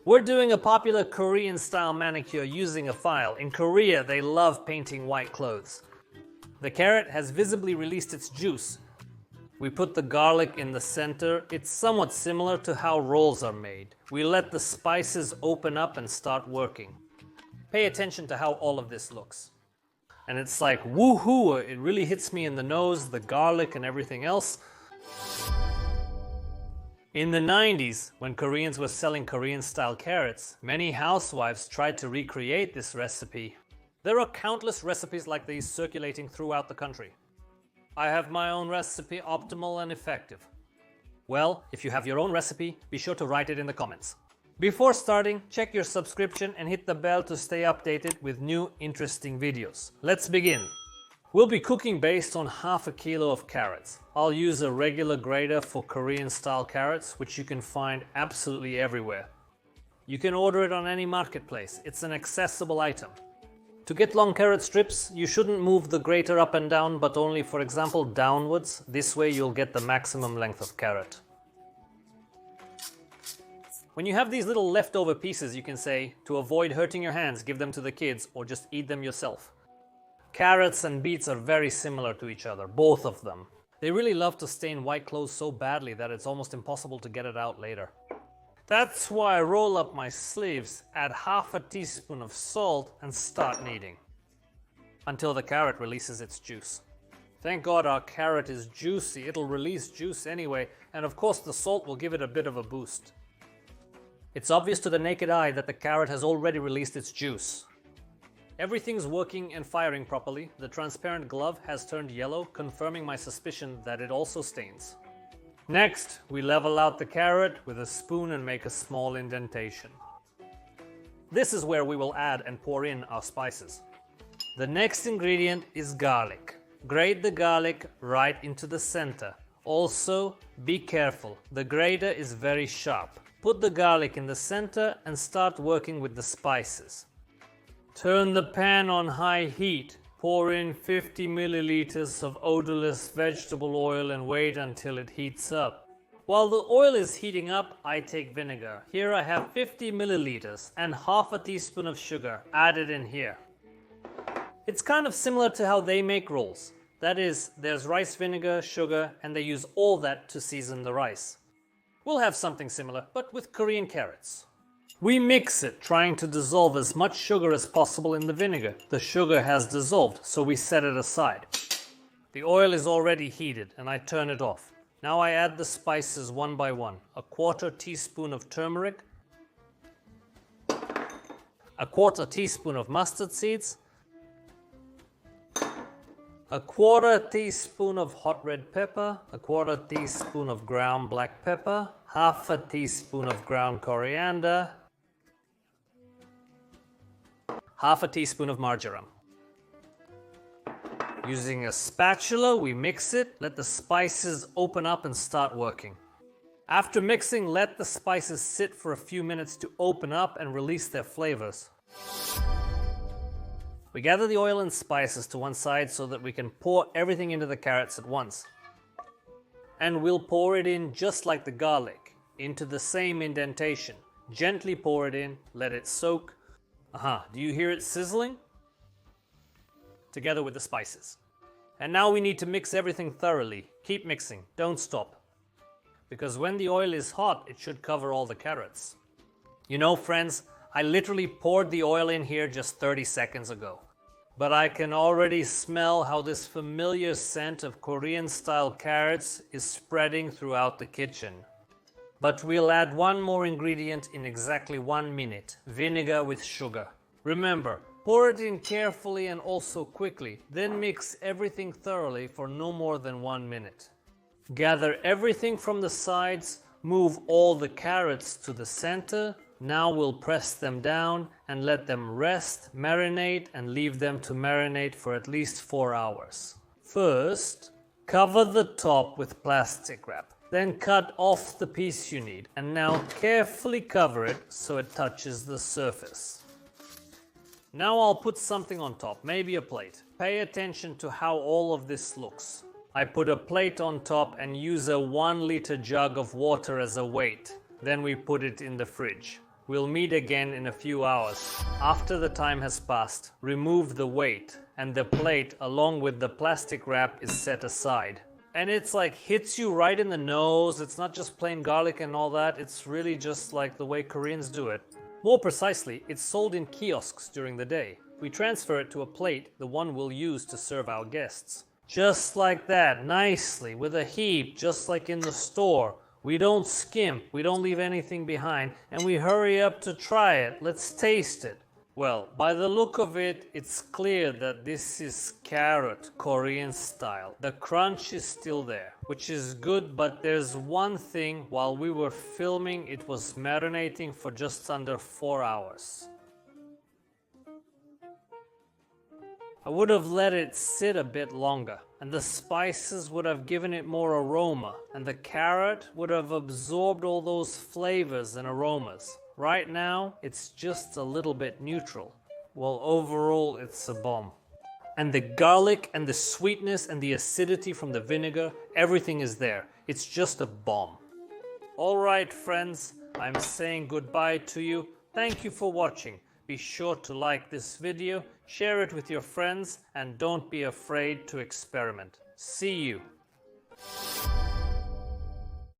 We're doing a popular Korean style manicure using a file. In Korea, they love painting white clothes. The carrot has visibly released its juice. We put the garlic in the center. It's somewhat similar to how rolls are made. We let the spices open up and start working. Pay attention to how all of this looks. And it's like, woohoo, it really hits me in the nose, the garlic and everything else. In the 90s, when Koreans were selling Korean-style carrots, many housewives tried to recreate this recipe. There are countless recipes like these circulating throughout the country. I have my own recipe, optimal and effective. Well, if you have your own recipe, be sure to write it in the comments. Before starting, check your subscription and hit the bell to stay updated with new interesting videos. Let's begin. We'll be cooking based on half a kilo of carrots. I'll use a regular grater for Korean style carrots, which you can find absolutely everywhere. You can order it on any marketplace. It's an accessible item. To get long carrot strips, you shouldn't move the grater up and down, but only, for example, downwards. This way you'll get the maximum length of carrot. When you have these little leftover pieces, you can say, to avoid hurting your hands, give them to the kids or just eat them yourself. Carrots and beets are very similar to each other, both of them. They really love to stain white clothes so badly that it's almost impossible to get it out later. That's why I roll up my sleeves, add half a teaspoon of salt and start kneading until the carrot releases its juice. Thank God our carrot is juicy, it'll release juice anyway, and of course the salt will give it a bit of a boost. It's obvious to the naked eye that the carrot has already released its juice. Everything's working and firing properly. The transparent glove has turned yellow, confirming my suspicion that it also stains. Next, we level out the carrot with a spoon and make a small indentation. This is where we will add and pour in our spices. The next ingredient is garlic. Grate the garlic right into the center. Also, be careful, the grater is very sharp. Put the garlic in the center and start working with the spices. Turn the pan on high heat. Pour in 50 milliliters of odorless vegetable oil and wait until it heats up. While the oil is heating up, I take vinegar. Here I have 50 milliliters and half a teaspoon of sugar added in here. It's kind of similar to how they make rolls. That is, there's rice vinegar, sugar, and they use all that to season the rice. We'll have something similar, but with Korean carrots. We mix it, trying to dissolve as much sugar as possible in the vinegar. The sugar has dissolved, so we set it aside. The oil is already heated, and I turn it off. Now I add the spices one by one. A quarter teaspoon of turmeric, a quarter teaspoon of mustard seeds, a quarter teaspoon of hot red pepper, a quarter teaspoon of ground black pepper, half a teaspoon of ground coriander, half a teaspoon of marjoram. Using a spatula, we mix it, let the spices open up and start working. After mixing, let the spices sit for a few minutes to open up and release their flavors. We gather the oil and spices to one side so that we can pour everything into the carrots at once. And we'll pour it in just like the garlic, into the same indentation. Gently pour it in, let it soak. Do you hear it sizzling? Together with the spices. And now we need to mix everything thoroughly. Keep mixing, don't stop. Because when the oil is hot, it should cover all the carrots. You know, friends, I literally poured the oil in here just 30 seconds ago. But I can already smell how this familiar scent of Korean-style carrots is spreading throughout the kitchen. But we'll add one more ingredient in exactly 1 minute, vinegar with sugar. Remember, pour it in carefully and also quickly, then mix everything thoroughly for no more than 1 minute. Gather everything from the sides, move all the carrots to the center. Now we'll press them down and let them rest, marinate, and leave them to marinate for at least 4 hours. First, cover the top with plastic wrap. Then cut off the piece you need, and now carefully cover it so it touches the surface. Now I'll put something on top, maybe a plate. Pay attention to how all of this looks. I put a plate on top and use a 1 liter jug of water as a weight. Then we put it in the fridge. We'll meet again in a few hours. After the time has passed, remove the weight, and the plate along with the plastic wrap is set aside. And it's like hits you right in the nose. It's not just plain garlic and all that. It's really just like the way Koreans do it. More precisely, it's sold in kiosks during the day. We transfer it to a plate, the one we'll use to serve our guests. Just like that, nicely, with a heap, just like in the store. We don't skimp, we don't leave anything behind, and we hurry up to try it. Let's taste it. Well, by the look of it, it's clear that this is carrot, Korean style. The crunch is still there, which is good, but there's one thing. While we were filming, it was marinating for just under 4 hours. I would have let it sit a bit longer, and the spices would have given it more aroma, and the carrot would have absorbed all those flavors and aromas. Right now, it's just a little bit neutral. Well, overall, it's a bomb. And the garlic and the sweetness and the acidity from the vinegar, everything is there. It's just a bomb. All right, friends, I'm saying goodbye to you. Thank you for watching. Be sure to like this video, share it with your friends, and don't be afraid to experiment. See you.